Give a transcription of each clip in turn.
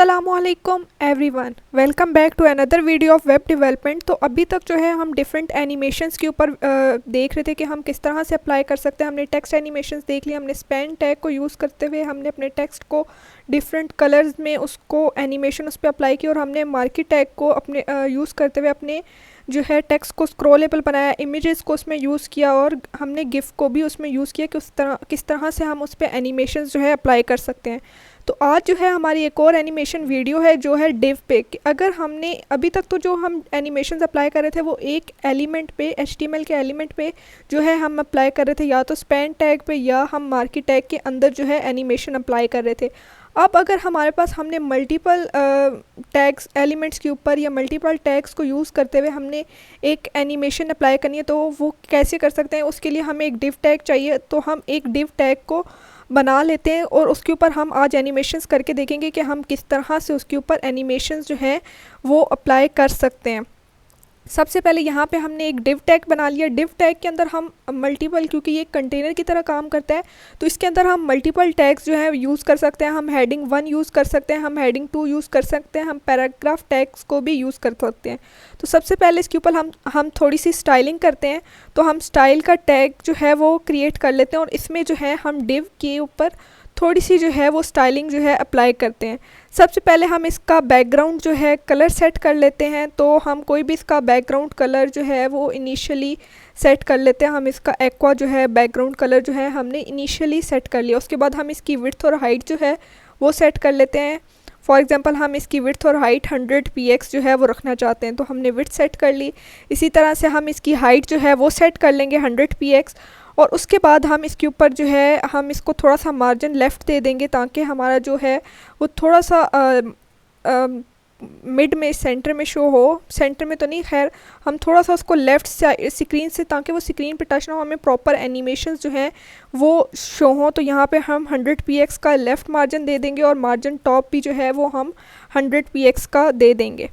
असलामुअलैकुम everyone, welcome back to another video of web development. तो अभी तक जो है हम डिफरेंट एनिमेशंस के ऊपर देख रहे थे कि हम किस तरह से अप्लाई कर सकते हैं। हमने टेक्स्ट एनिमेशंस देख लिया, हमने स्पेन टैग को यूज़ करते हुए हमने अपने टेक्स्ट को डिफरेंट कलर्स में उसको एनिमेशन उस पर अप्लाई की, और हमने मार्की टैग को अपने यूज़ करते हुए अपने जो है टेक्स्ट को स्क्रॉलेबल बनाया, इमेजेस को उसमें यूज़ किया, और हमने गिफ को भी उसमें यूज़ किया कि किस तरह से हम उस पर एनिमेशन जो है अप्लाई कर सकते हैं। तो आज जो है हमारी एक और एनिमेशन वीडियो है जो है डिव पे। अगर हमने अभी तक तो जो हम एनिमेशन अप्लाई कर रहे थे वो एक एलिमेंट पे, HTML के एलिमेंट पे जो है हम अप्लाई कर रहे थे, या तो स्पैन टैग पे या हम मार्की टैग के अंदर जो है एनिमेशन अप्लाई कर रहे थे। अब अगर हमारे पास हमने मल्टीपल टैग्स एलिमेंट्स के ऊपर या मल्टीपल टैग्स को यूज़ करते हुए हमने एक एनिमेशन अप्लाई करनी है, तो वो कैसे कर सकते हैं। उसके लिए हमें एक डिव टैग चाहिए, तो हम एक डिव टैग को बना लेते हैं और उसके ऊपर हम आज एनिमेशंस करके देखेंगे कि हम किस तरह से उसके ऊपर एनिमेशंस जो है वो अप्लाई कर सकते हैं। सबसे पहले यहाँ पे हमने एक डिव टैग बना लिया। डिव टैग के अंदर हम मल्टीपल, क्योंकि ये कंटेनर की तरह काम करता है तो इसके अंदर हम मल्टीपल टैग्स जो है यूज़ कर सकते हैं। हम हेडिंग 1 यूज़ कर सकते हैं, हम हेडिंग 2 यूज़ कर सकते हैं, हम पैराग्राफ टैग्स को भी यूज़ कर सकते हैं। तो सबसे पहले इसके ऊपर हम थोड़ी सी स्टाइलिंग करते हैं। तो हम स्टाइल का टैग जो है वो क्रिएट कर लेते हैं और इसमें जो है हम डिव के ऊपर थोड़ी सी जो है वो स्टाइलिंग जो है अप्लाई करते हैं। सबसे पहले हम इसका बैकग्राउंड जो है कलर सेट कर लेते हैं। तो हम कोई भी इसका बैकग्राउंड कलर जो है वो इनिशियली सेट कर लेते हैं। हम इसका एक्वा जो है बैकग्राउंड कलर जो है हमने इनिशियली सेट कर लिया। उसके बाद हम इसकी विड्थ और हाइट जो है वो सेट कर लेते हैं। फॉर एग्जांपल हम इसकी विड्थ और हाइट 100 px जो है वो रखना चाहते हैं, तो हमने विड्थ सेट कर ली। इसी तरह से हम इसकी हाइट जो है वो सेट कर लेंगे 100 px, और उसके बाद हम इसके ऊपर जो है हम इसको थोड़ा सा मार्जिन लेफ़्ट दे देंगे ताकि हमारा जो है वो थोड़ा सा मिड में सेंटर में शो हो। सेंटर में तो नहीं, खैर हम थोड़ा सा उसको लेफ़्ट स्क्रीन से, ताकि वो स्क्रीन पे टच ना हो, हमें प्रॉपर एनिमेशन जो हैं वो शो हों। तो यहाँ पे हम 100 px का लेफ़्ट मार्जिन दे देंगे और मार्जिन टॉप भी जो है वो हम 100 px का दे देंगे।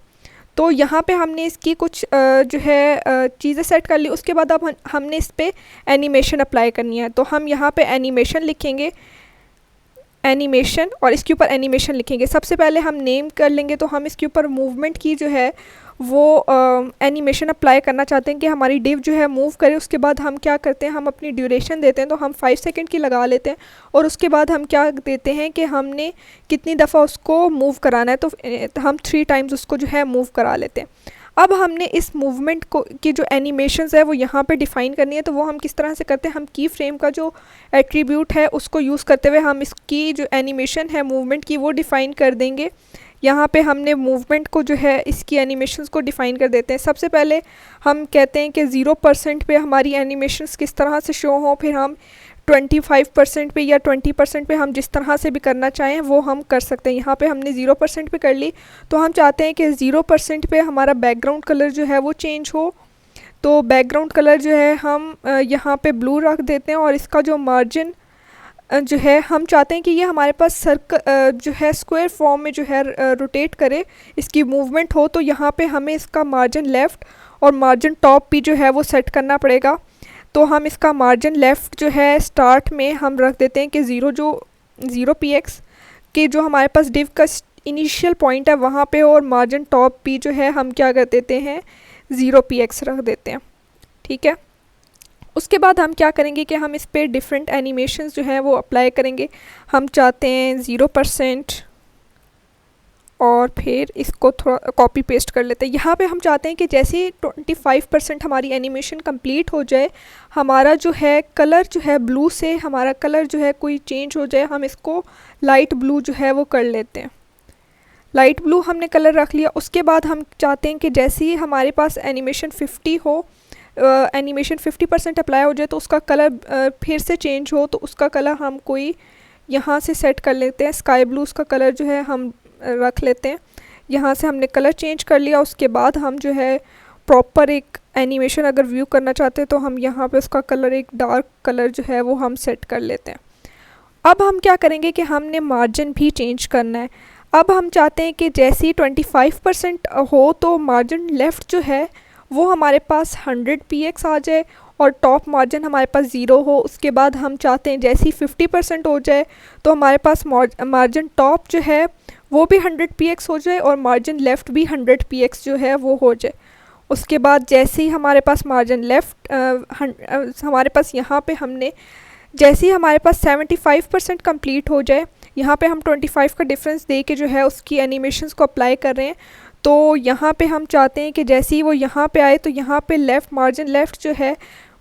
तो यहाँ पे हमने इसकी कुछ जो है चीज़ें सेट कर ली। उसके बाद अब हमने इस पर एनिमेशन अप्लाई करनी है। तो हम यहाँ पे एनिमेशन लिखेंगे, एनिमेशन, और इसके ऊपर एनिमेशन लिखेंगे। सबसे पहले हम नेम कर लेंगे। तो हम इसके ऊपर मूवमेंट की जो है वो एनिमेशन अप्लाई करना चाहते हैं कि हमारी डिव जो है मूव करे। उसके बाद हम क्या करते हैं, हम अपनी ड्यूरेशन देते हैं। तो हम 5 सेकंड की लगा लेते हैं और उसके बाद हम क्या देते हैं कि हमने कितनी दफ़ा उसको मूव कराना है। तो हम 3 टाइम्स उसको जो है मूव करा लेते हैं। अब हमने इस मूवमेंट को की जो एनिमेशंस है वो यहाँ पे डिफ़ाइन करनी है। तो वो हम किस तरह से करते हैं, हम की फ्रेम का जो एट्रीब्यूट है उसको यूज़ करते हुए हम इसकी जो एनिमेशन है मूवमेंट की वो डिफ़ाइन कर देंगे। यहाँ पे हमने मूवमेंट को जो है इसकी एनिमेशंस को डिफ़ाइन कर देते हैं। सबसे पहले हम कहते हैं कि 0% पे हमारी एनिमेशंस किस तरह से शो हों, फिर हम 25% पे या 20% पे, हम जिस तरह से भी करना चाहें वो हम कर सकते हैं। यहाँ पे हमने 0% पे कर ली। तो हम चाहते हैं कि 0% पे हमारा बैकग्राउंड कलर जो है वो चेंज हो। तो बैकग्राउंड कलर जो है हम यहाँ पे ब्लू रख देते हैं, और इसका जो मार्जिन जो है हम चाहते हैं कि ये हमारे पास सर्कल जो है स्क्वायर फॉर्म में जो है रोटेट करे, इसकी मूवमेंट हो। तो यहाँ पे हमें इसका मार्जिन लेफ़्ट और मार्जिन टॉप भी जो है वो सेट करना पड़ेगा। तो हम इसका मार्जिन लेफ़्ट जो है स्टार्ट में हम रख देते हैं कि 0 px के जो हमारे पास डिव का इनिशियल पॉइंट है वहाँ पे, और मार्जिन टॉप भी जो है हम क्या कर देते हैं 0 px रख देते हैं। ठीक है। उसके बाद हम क्या करेंगे कि हम इस पर डिफरेंट एनिमेशंस जो हैं वो अप्लाई करेंगे। हम चाहते हैं 0%, और फिर इसको थोड़ा कॉपी पेस्ट कर लेते हैं। यहाँ पे हम चाहते हैं कि जैसे ही 25% हमारी एनिमेशन कंप्लीट हो जाए, हमारा जो है कलर जो है ब्लू से हमारा कलर जो है कोई चेंज हो जाए, हम इसको लाइट ब्लू जो है वो कर लेते हैं। लाइट ब्लू हमने कलर रख लिया। उसके बाद हम चाहते हैं कि जैसे ही हमारे पास एनिमेशन 50 हो, एनिमेशन 50% अप्लाई हो जाए, तो उसका कलर फिर से चेंज हो, तो उसका कलर हम कोई यहाँ से सेट कर लेते हैं। स्काई ब्लू उसका कलर जो है हम रख लेते हैं। यहाँ से हमने कलर चेंज कर लिया। उसके बाद हम जो है प्रॉपर एक एनिमेशन अगर व्यू करना चाहते हैं तो हम यहाँ पे उसका कलर एक डार्क कलर जो है वो हम सेट कर लेते हैं। अब हम क्या करेंगे कि हमने मार्जिन भी चेंज करना है। अब हम चाहते हैं कि जैसे ही 25% हो तो मार्जिन लेफ़्ट जो है वो हमारे पास 100 px आ जाए और टॉप मार्जिन हमारे पास 0 हो। उसके बाद हम चाहते हैं जैसे ही 50% हो जाए तो हमारे पास मार्जिन टॉप जो है वो भी 100 px हो जाए और मार्जिन लेफ़्ट भी 100 px जो है वो हो जाए। उसके बाद जैसे ही हमारे पास मार्जिन लेफ़्ट हमारे पास यहाँ पे हमने जैसे ही हमारे पास 75% कंप्लीट हो जाए, यहाँ पे हम 25 का डिफरेंस दे के जो है उसकी एनिमेशंस को अप्लाई कर रहे हैं। तो यहाँ पे हम चाहते हैं कि जैसे ही वो यहाँ पे आए तो यहाँ पे लेफ़्ट मार्जिन लेफ़्ट जो है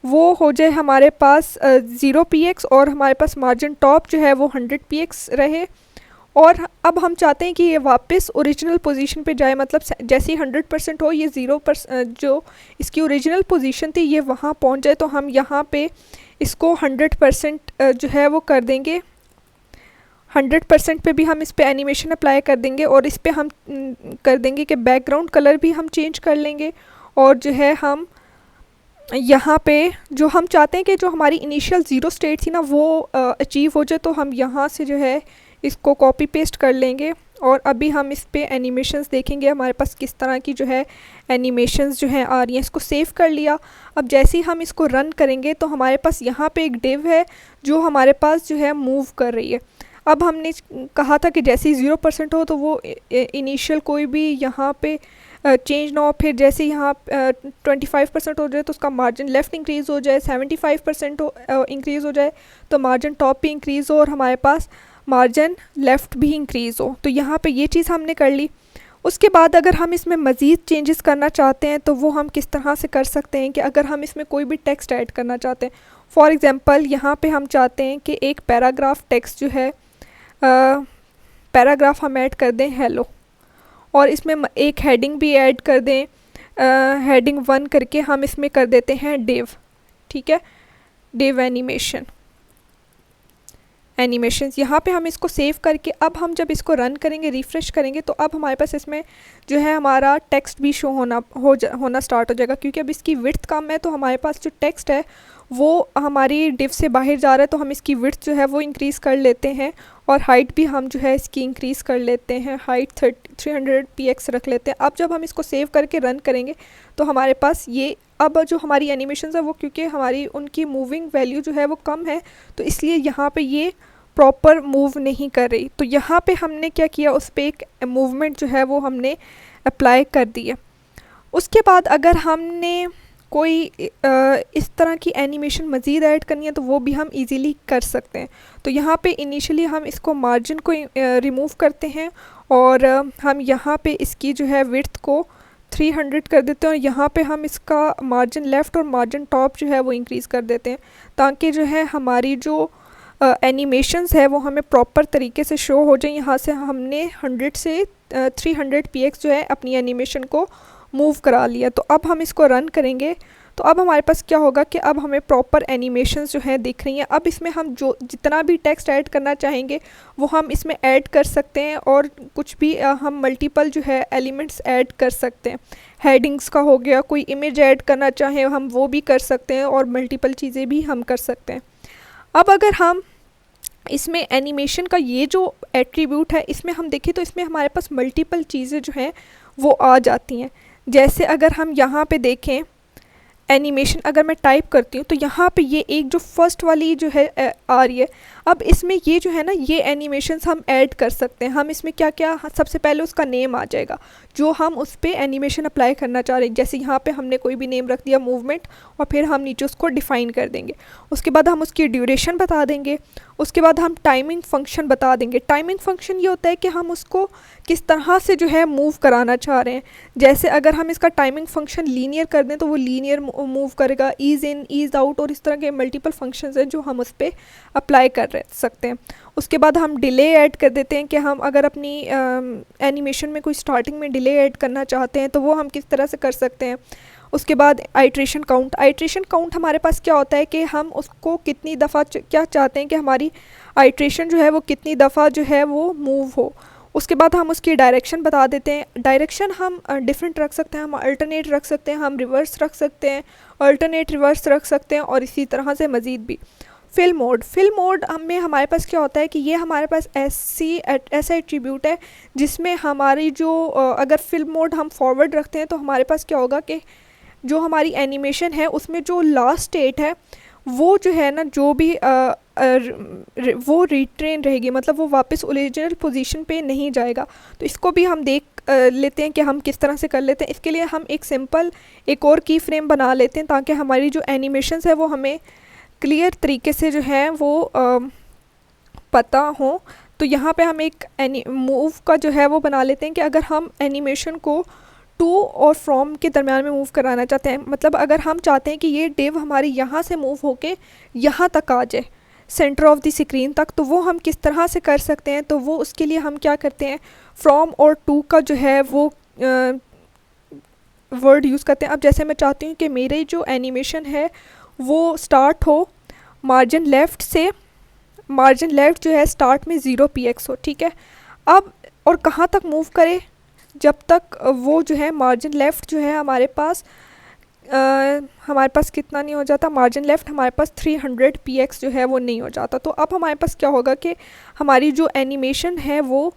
वो हो जाए हमारे पास 0 px और हमारे पास मार्जिन टॉप जो है वो 100 px रहे। और अब हम चाहते हैं कि ये वापस ओरिजिनल पोजीशन पे जाए, मतलब जैसे ही 100% हो ये 0% जो इसकी ओरिजिनल पोजीशन थी ये वहाँ पहुँच जाए। तो हम यहाँ पे इसको 100% जो है वो कर देंगे, 100% पे भी हम इस पे एनिमेशन अप्लाई कर देंगे और इस पे हम कर देंगे कि बैकग्राउंड कलर भी हम चेंज कर लेंगे। और जो है हम यहाँ पे जो हम चाहते हैं कि जो हमारी इनिशियल ज़ीरो स्टेट थी ना वो अचीव हो जाए, तो हम यहाँ से जो है इसको कॉपी पेस्ट कर लेंगे। और अभी हम इस पे एनिमेशंस देखेंगे हमारे पास किस तरह की जो है एनिमेशंस जो हैं आ रही हैं। इसको सेव कर लिया। अब जैसे ही हम इसको रन करेंगे तो हमारे पास यहाँ पे एक डिव है जो हमारे पास जो है मूव कर रही है। अब हमने कहा था कि जैसे ही 0% हो तो वो इनिशियल कोई भी यहाँ पे चेंज ना हो, फिर जैसे यहाँ 25% हो जाए तो उसका मार्जिन लेफ़्ट इंक्रीज़ हो जाए, 75% इंक्रीज़ हो जाए तो मार्जिन टॉप भी इंक्रीज़ हो और हमारे पास मार्जिन लेफ़्ट भी इंक्रीज़ हो। तो यहाँ पे ये चीज़ हमने कर ली। उसके बाद अगर हम इसमें मज़ीद चेंजेस करना चाहते हैं तो वो हम किस तरह से कर सकते हैं कि अगर हम इसमें कोई भी टेक्स्ट ऐड करना चाहते हैं, फॉर एग्ज़ाम्पल यहाँ पे हम चाहते हैं कि एक पैराग्राफ टेक्स्ट जो है पैराग्राफ हम ऐड कर दें हेलो, और इसमें एक हेडिंग भी ऐड कर दें, हेडिंग 1 करके हम इसमें कर देते हैं डिव। ठीक है, डिव एनिमेशंस यहाँ पे हम इसको सेव करके अब हम जब इसको रन करेंगे रिफ़्रेश करेंगे तो अब हमारे पास इसमें जो है हमारा टेक्स्ट भी शो होना स्टार्ट हो जाएगा, क्योंकि अब इसकी विड्थ कम है तो हमारे पास जो टेक्स्ट है वो हमारी डिव से बाहर जा रहा है। तो हम इसकी विड्थ जो है वो इंक्रीज़ कर लेते हैं और हाइट भी हम जो है इसकी इंक्रीज़ कर लेते हैं, हाइट 300 px रख लेते हैं। अब जब हम इसको सेव करके रन करेंगे तो हमारे पास ये अब जो हमारी एनिमेशन है वो क्योंकि हमारी उनकी मूविंग वैल्यू जो है वो कम है तो इसलिए यहाँ पे ये प्रॉपर मूव नहीं कर रही। तो यहाँ पे हमने क्या किया, उस पर एक मूवमेंट जो है वो हमने अप्लाई कर दी है। उसके बाद अगर हमने कोई इस तरह की एनिमेशन मज़ीद ऐड करनी है तो वो भी हम इजीली कर सकते हैं। तो यहाँ पे इनिशियली हम इसको मार्जिन को रिमूव करते हैं और हम यहाँ पे इसकी जो है विड्थ को 300 कर देते हैं और यहाँ पे हम इसका मार्जिन लेफ़्ट और मार्जिन टॉप जो है वो इंक्रीज़ कर देते हैं ताकि जो है हमारी जो एनिमेशंस है वो हमें प्रॉपर तरीके से शो हो जाए। यहाँ से हमने 100 से 300 px जो है अपनी एनिमेशन को मूव करा लिया। तो अब हम इसको रन करेंगे तो अब हमारे पास क्या होगा कि अब हमें प्रॉपर एनिमेशंस जो हैं दिख रही हैं। अब इसमें हम जो जितना भी टेक्स्ट ऐड करना चाहेंगे वो हम इसमें ऐड कर सकते हैं और कुछ भी हम मल्टीपल जो है एलिमेंट्स ऐड कर सकते हैं। हेडिंग्स का हो गया, कोई इमेज ऐड करना चाहें हम वो भी कर सकते हैं और मल्टीपल चीज़ें भी हम कर सकते हैं। अब अगर हम इसमें एनिमेशन का ये जो एट्रीब्यूट है इसमें हम देखें तो इसमें हमारे पास मल्टीपल चीज़ें जो हैं वो आ जाती हैं। जैसे अगर हम यहाँ पे देखें एनिमेशन अगर मैं टाइप करती हूँ तो यहाँ पे ये एक जो फर्स्ट वाली जो है आ रही है। अब इसमें ये जो है ना ये एनिमेशंस हम ऐड कर सकते हैं। हम इसमें क्या क्या, सबसे पहले उसका नेम आ जाएगा जो हम उस पर एनिमेशन अप्लाई करना चाह रहे हैं। जैसे यहाँ पे हमने कोई भी नेम रख दिया मूवमेंट और फिर हम नीचे उसको डिफ़ाइन कर देंगे। उसके बाद हम उसकी ड्यूरेशन बता देंगे। उसके बाद हम टाइमिंग फंक्शन बता देंगे। टाइमिंग फंक्शन ये होता है कि हम उसको किस तरह से जो है मूव कराना चाह रहे हैं। जैसे अगर हम इसका टाइमिंग फंक्शन लीनियर कर दें तो वो लीनियर मूव करेगा, ईज़ इन ईज़ आउट और इस तरह के मल्टीपल फंक्शंस हैं जो हम उस पर अप्लाई कर सकते हैं। उसके बाद हम डिले ऐड कर देते हैं कि हम अगर अपनी एनिमेशन में कोई स्टार्टिंग में डिले ऐड करना चाहते हैं तो वो हम किस तरह से कर सकते हैं। उसके बाद आइट्रेशन काउंट हमारे पास क्या होता है कि हम उसको कितनी दफ़ा क्या चाहते हैं कि हमारी आइट्रेशन जो है वो कितनी दफ़ा जो है वो मूव हो। उसके बाद हम उसकी डायरेक्शन बता देते हैं। डायरेक्शन हम डिफरेंट रख सकते हैं, हम अल्टरनेट रख सकते हैं, हम रिवर्स रख सकते हैं, अल्टरनेट रिवर्स रख सकते हैं और इसी तरह से मज़ीद भी। फिल मोड में हमारे पास क्या होता है कि ये हमारे पास ऐसा एट्रीब्यूट है जिसमें हमारी जो अगर फिल्म मोड हम फॉरवर्ड रखते हैं तो हमारे पास क्या होगा कि जो हमारी एनिमेशन है उसमें जो लास्ट स्टेट है वो जो है ना जो भी वो रिट्रेन रहेगी, मतलब वो वापस ओरिजिनल पोजीशन पे नहीं जाएगा। तो इसको भी हम देख लेते हैं कि हम किस तरह से कर लेते हैं। इसके लिए हम एक सिंपल एक और की फ्रेम बना लेते हैं ताकि हमारी जो एनिमेशंस है वो हमें क्लियर तरीके से जो है वो पता हो। तो यहाँ पे हम एक मूव का जो है वो बना लेते हैं कि अगर हम एनिमेशन को टू और फ्रॉम के दरमियान में मूव कराना चाहते हैं, मतलब अगर हम चाहते हैं कि ये डिव हमारी यहाँ से मूव होके यहाँ तक आ जाए, सेंटर ऑफ द स्क्रीन तक, तो वो हम किस तरह से कर सकते हैं। तो वो उसके लिए हम क्या करते हैं, फ्रॉम और टू का जो है वो वर्ड यूज़ करते हैं। अब जैसे मैं चाहती हूँ कि मेरी जो एनिमेशन है वो स्टार्ट हो मार्जिन लेफ़्ट से, मार्जिन लेफ़्ट जो है स्टार्ट में 0 px हो, ठीक है। अब और कहाँ तक मूव करे, जब तक वो जो है मार्जिन लेफ़्ट जो है हमारे पास कितना नहीं हो जाता, मार्जिन लेफ़्ट हमारे पास 300 px जो है वो नहीं हो जाता। तो अब हमारे पास क्या होगा कि हमारी जो एनिमेशन है वो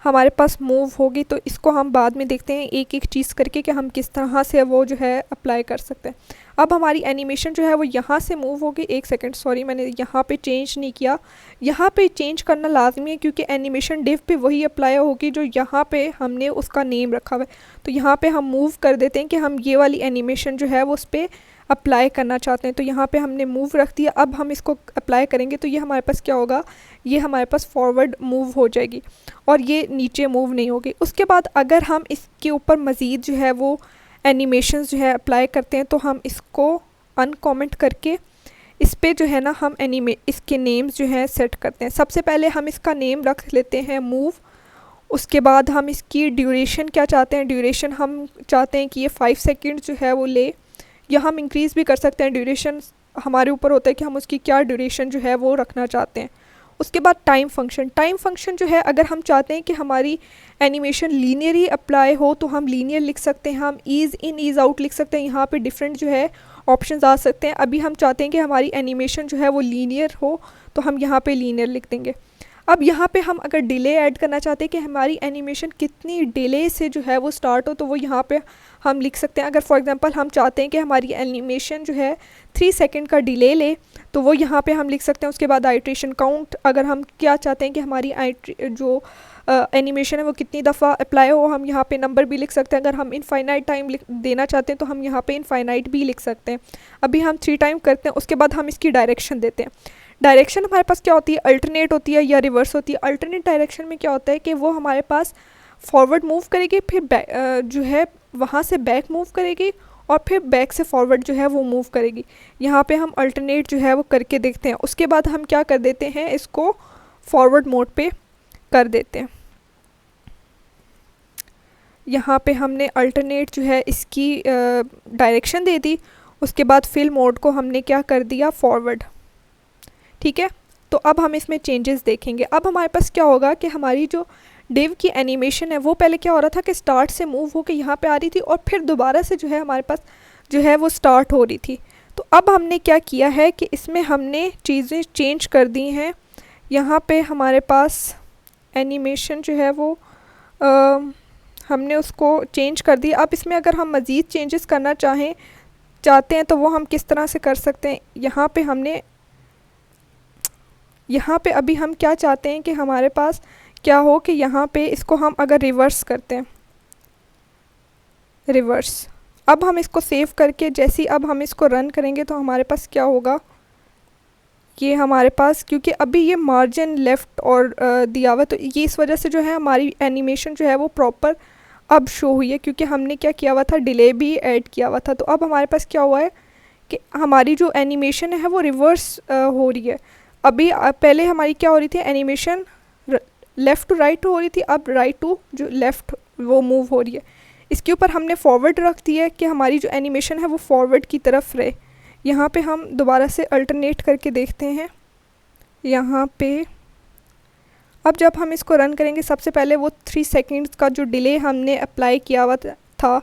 हमारे पास मूव होगी। तो इसको हम बाद में देखते हैं एक एक चीज़ करके कि हम किस तरह से वो जो है अप्लाई कर सकते हैं। अब हमारी एनिमेशन जो है वो यहाँ से मूव होगी। एक सेकंड, सॉरी मैंने यहाँ पे चेंज नहीं किया, यहाँ पे चेंज करना लाजमी है क्योंकि एनिमेशन डिव पे वही अप्लाई होगी जो यहाँ पे हमने उसका नेम रखा हुआ है। तो यहाँ पे हम मूव कर देते हैं कि हम ये वाली एनिमेशन जो है वो उस पर अप्लाई करना चाहते हैं। तो यहाँ पे हमने मूव रख दिया, अब हम इसको अप्लाई करेंगे तो ये हमारे पास क्या होगा, ये हमारे पास फॉरवर्ड मूव हो जाएगी और ये नीचे मूव नहीं होगी। उसके बाद अगर हम इसके ऊपर मज़ीद जो है वो एनिमेशंस जो है अप्लाई करते हैं तो हम इसको अनकमेंट करके इस पे जो है ना हम इसके नेम्स जो हैं सेट करते हैं। सबसे पहले हम इसका नेम रख लेते हैं मूव। उसके बाद हम इसकी ड्यूरेशन क्या चाहते हैं, ड्यूरेशन हम चाहते हैं कि ये 5 सेकंड जो है वो ले, या हम इंक्रीज़ भी कर सकते हैं। ड्यूरेशन हमारे ऊपर होता है कि हम उसकी क्या ड्यूरेशन जो है वो रखना चाहते हैं। उसके बाद टाइम फंक्शन जो है, अगर हम चाहते हैं कि हमारी एनिमेशन लीनियरली अप्लाई हो तो हम लीनियर लिख सकते हैं, हम ईज़ इन ईज़ आउट लिख सकते हैं। यहाँ पे डिफरेंट जो है ऑप्शंस आ सकते हैं। अभी हम चाहते हैं कि हमारी एनिमेशन जो है वो लीनियर हो तो हम यहाँ पे लीनियर लिख देंगे। अब यहाँ पे हम अगर डिले ऐड करना चाहते हैं कि हमारी एनिमेशन कितनी डिले से जो है वो स्टार्ट हो तो वो यहाँ पे हम लिख सकते हैं। अगर फॉर एग्जांपल हम चाहते हैं कि हमारी एनिमेशन जो है 3 सेकंड का डिले ले तो वो यहाँ पे हम लिख सकते हैं। उसके बाद आइट्रेशन काउंट, अगर हम क्या चाहते हैं कि हमारी जो एनिमेशन है वो कितनी दफ़ा अप्लाई हो, हम यहाँ पे नंबर भी लिख सकते हैं। अगर हम इनफाइनाइट टाइम देना चाहते हैं तो हम यहाँ पे इनफाइनाइट भी लिख सकते हैं। अभी हम 3 टाइम करते हैं। उसके बाद हम इसकी डायरेक्शन देते हैं। डायरेक्शन हमारे पास क्या होती है, अल्टरनेट होती है या रिवर्स होती है। अल्टरनेट डायरेक्शन में क्या होता है कि वो हमारे पास फॉरवर्ड मूव करेगी, फिर जो है वहाँ से बैक मूव करेगी और फिर बैक से फॉरवर्ड जो है वो मूव करेगी। यहाँ पे हम अल्टरनेट जो है वो करके देखते हैं। उसके बाद हम क्या कर देते हैं, इसको फॉरवर्ड मोड पे कर देते हैं। यहाँ पे हमने अल्टरनेट जो है इसकी डायरेक्शन दे दी। उसके बाद फिल मोड को हमने क्या कर दिया, फॉरवर्ड, ठीक है। तो अब हम इसमें चेंजेस देखेंगे। अब हमारे पास क्या होगा कि हमारी जो डिव की एनिमेशन है वो पहले क्या हो रहा था कि स्टार्ट से मूव होकर यहाँ पे आ रही थी और फिर दोबारा से जो है हमारे पास जो है वो स्टार्ट हो रही थी। तो अब हमने क्या किया है कि इसमें हमने चीज़ें चेंज कर दी हैं। यहाँ पे हमारे पास एनिमेशन जो है वो हमने उसको चेंज कर दिया। अब इसमें अगर हम मज़ीद चेंजेस करना चाहते हैं तो वो हम किस तरह से कर सकते हैं। यहाँ पे अभी हम क्या चाहते हैं कि हमारे पास क्या हो कि यहाँ पे इसको हम अगर रिवर्स करते हैं, रिवर्स, अब हम इसको सेव करके जैसे ही अब हम इसको रन करेंगे तो हमारे पास क्या होगा, ये हमारे पास क्योंकि अभी ये मार्जिन लेफ़्ट और दिया हुआ तो ये इस वजह से जो है हमारी एनिमेशन जो है वो प्रॉपर अब शो हुई है क्योंकि हमने क्या किया हुआ था, डिले भी ऐड किया हुआ था। तो अब हमारे पास क्या हुआ है कि हमारी जो एनिमेशन है वो रिवर्स हो रही है। अभी पहले हमारी क्या हो रही थी, एनिमेशन लेफ़्ट टू राइट हो रही थी, अब राइट टू जो लेफ़्ट वो मूव हो रही है। इसके ऊपर हमने फॉरवर्ड रख दिया है कि हमारी जो एनिमेशन है वो फॉरवर्ड की तरफ रहे। यहाँ पे हम दोबारा से अल्टरनेट करके देखते हैं। यहाँ पे अब जब हम इसको रन करेंगे सबसे पहले वो 3 सेकंड्स का जो डिले हमने अप्लाई किया हुआ था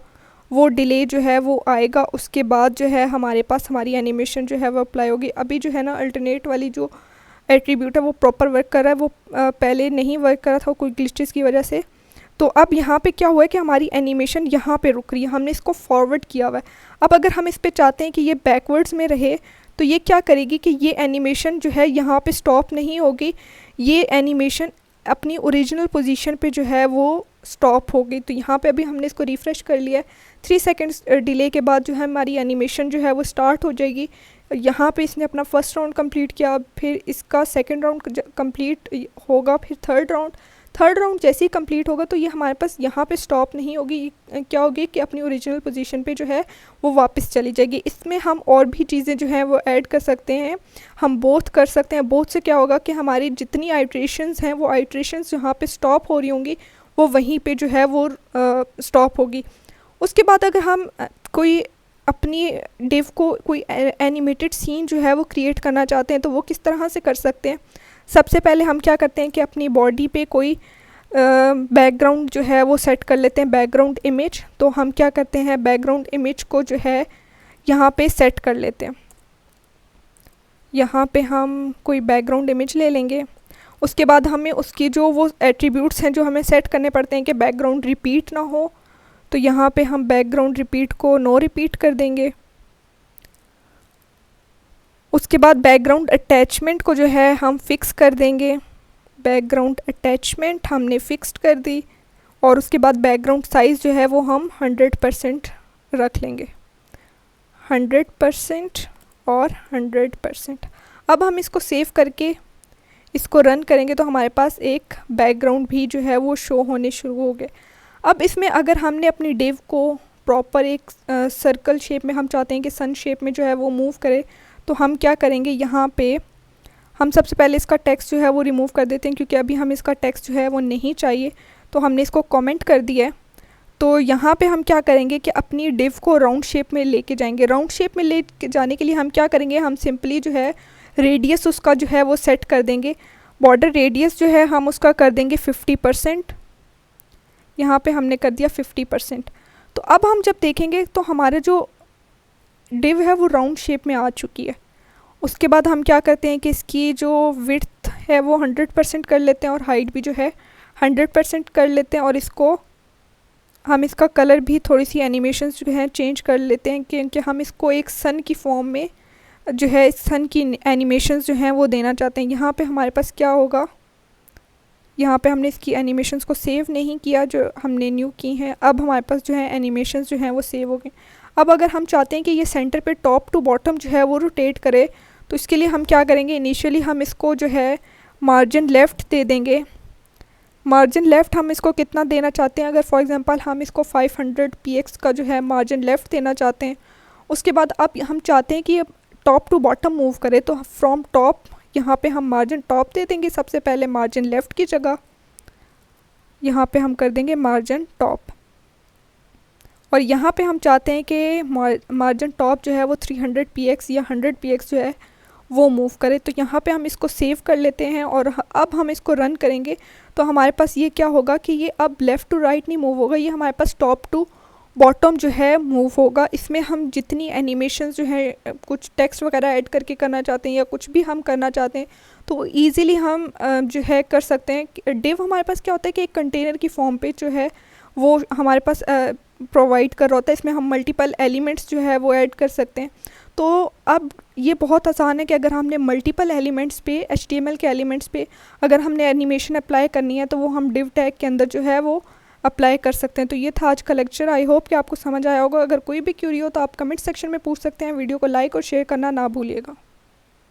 वो डिले जो है वो आएगा। उसके बाद जो है हमारे पास हमारी एनिमेशन जो है वो अप्लाई होगी। अभी जो है ना अल्टरनेट वाली जो एट्रीब्यूट है वो प्रॉपर वर्क कर रहा है, वो पहले नहीं वर्क कर रहा था कोई ग्लिचेस की वजह से। तो अब यहाँ पे क्या हुआ है कि हमारी एनिमेशन यहाँ पे रुक रही है, हमने इसको फॉरवर्ड किया हुआ है। अब अगर हम इस पे चाहते हैं कि ये बैकवर्ड्स में रहे तो ये क्या करेगी कि ये एनिमेशन जो है यहाँ पे स्टॉप नहीं होगी, ये एनिमेशन अपनी ओरिजिनल पोजीशन पे जो है वो स्टॉप हो गई। तो यहाँ पे अभी हमने इसको रिफ़्रेश कर लिया है, 3 सेकंड्स डिले के बाद जो है हमारी एनिमेशन जो है वो स्टार्ट हो जाएगी। यहाँ पे इसने अपना फर्स्ट राउंड कंप्लीट किया, फिर इसका सेकंड राउंड कंप्लीट होगा, फिर थर्ड राउंड जैसे ही कंप्लीट होगा तो ये हमारे पास यहाँ पे स्टॉप नहीं होगी, क्या होगी कि अपनी ओरिजिनल पोजीशन पे जो है वो वापस चली जाएगी। इसमें हम और भी चीज़ें जो हैं वो ऐड कर सकते हैं, हम बोथ कर सकते हैं। बोथ से क्या होगा कि हमारी जितनी आइट्रेशंस हैं वो आइट्रेशंस जहाँ पे स्टॉप हो रही होंगी वो वहीं पे जो है वो स्टॉप होगी। उसके बाद अगर हम कोई अपनी डिव को कोई एनिमेटेड सीन जो है वो क्रिएट करना चाहते हैं तो वो किस तरह से कर सकते हैं। सबसे पहले हम क्या करते हैं कि अपनी बॉडी पे कोई बैकग्राउंड जो है वो सेट कर लेते हैं, बैकग्राउंड इमेज। तो हम क्या करते हैं, बैकग्राउंड इमेज को जो है यहाँ पे सेट कर लेते हैं। यहाँ पे हम कोई बैकग्राउंड इमेज ले लेंगे। उसके बाद हमें उसकी जो वो एट्रीब्यूट्स हैं जो हमें सेट करने पड़ते हैं कि बैकग्राउंड रिपीट ना हो, तो यहाँ पे हम बैकग्राउंड रिपीट को नो रिपीट कर देंगे। उसके बाद बैकग्राउंड अटैचमेंट को जो है हम फिक्स कर देंगे, बैकग्राउंड अटैचमेंट हमने फिक्स्ड कर दी। और उसके बाद बैकग्राउंड साइज़ जो है वो हम 100% रख लेंगे, 100% और 100%। अब हम इसको सेव करके इसको रन करेंगे तो हमारे पास एक बैकग्राउंड भी जो है वो शो होने शुरू हो गए। अब इसमें अगर हमने अपनी डिव को प्रॉपर एक सर्कल शेप में हम चाहते हैं कि सन शेप में जो है वो मूव करे, तो हम क्या करेंगे, यहाँ पे हम सबसे पहले इसका टेक्स्ट जो है वो रिमूव कर देते हैं क्योंकि अभी हमें इसका टेक्स्ट जो है वो नहीं चाहिए। तो हमने इसको कमेंट कर दिया है। तो यहाँ पे हम क्या करेंगे कि अपनी डिव को राउंड शेप में लेके जाएंगे। राउंड शेप में ले जाने के लिए हम क्या करेंगे, हम सिंपली जो है रेडियस उसका जो है वो सेट कर देंगे। बॉर्डर रेडियस जो है हम उसका कर देंगे 50%, यहाँ पे हमने कर दिया 50%। तो अब हम जब देखेंगे तो हमारे जो डिव है वो राउंड शेप में आ चुकी है। उसके बाद हम क्या करते हैं कि इसकी जो विड्थ है वो 100% कर लेते हैं और हाइट भी जो है 100% कर लेते हैं। और इसको हम इसका कलर भी थोड़ी सी एनिमेशंस जो है चेंज कर लेते हैं क्योंकि हम इसको एक सन की फॉर्म में जो है सन की एनिमेशंस जो हैं वो देना चाहते हैं। यहाँ पे हमारे पास क्या होगा, यहाँ पे हमने इसकी एनिमेशंस को सेव नहीं किया जो हमने न्यू की हैं। अब हमारे पास जो है एनिमेशंस जो हैं वो सेव हो गए। अब अगर हम चाहते हैं कि ये सेंटर पे टॉप टू बॉटम जो है वो रोटेट करे तो इसके लिए हम क्या करेंगे, इनिशियली हम इसको जो है मार्जिन लेफ़्ट दे देंगे। मार्जिन लेफ़्ट हम इसको कितना देना चाहते हैं, अगर फॉर एग्जांपल हम इसको 500 px का जो है मार्जिन लेफ़्ट देना चाहते हैं। उसके बाद अब हम चाहते हैं कि ये टॉप टू बॉटम मूव करे तो फ्रॉम टॉप यहाँ पे हम मार्जिन टॉप दे देंगे सबसे पहले मार्जिन लेफ़्ट की जगह। यहाँ पे हम कर देंगे मार्जिन टॉप और यहाँ पे हम चाहते हैं कि मार्जिन टॉप जो है वो 300 px या 100 px जो है वो मूव करे। तो यहाँ पे हम इसको सेव कर लेते हैं और अब हम इसको रन करेंगे तो हमारे पास ये क्या होगा कि ये अब लेफ़्ट टू राइट नहीं मूव होगा, ये हमारे पास टॉप टू बॉटम जो है मूव होगा। इसमें हम जितनी एनिमेशन जो है कुछ टेक्स्ट वगैरह ऐड करके करना चाहते हैं या कुछ भी हम करना चाहते हैं तो ईज़िली हम जो है कर सकते हैं। डिव हमारे पास क्या होता है कि एक कंटेनर की फॉर्म पे जो है वो हमारे पास प्रोवाइड कर रहा होता है, इसमें हम मल्टीपल एलिमेंट्स जो है वो ऐड कर सकते हैं। तो अब ये बहुत आसान है कि अगर हमने मल्टीपल एलिमेंट्स पे HTML के एलिमेंट्स पे अगर हमने एनिमेशन अप्लाई करनी है तो वो हम डिव टैग के अंदर जो है वो अप्लाई कर सकते हैं। तो ये था आज का लेक्चर, आई होप कि आपको समझ आया होगा। अगर कोई भी क्यूरी हो तो आप कमेंट सेक्शन में पूछ सकते हैं। वीडियो को लाइक और शेयर करना ना भूलिएगा।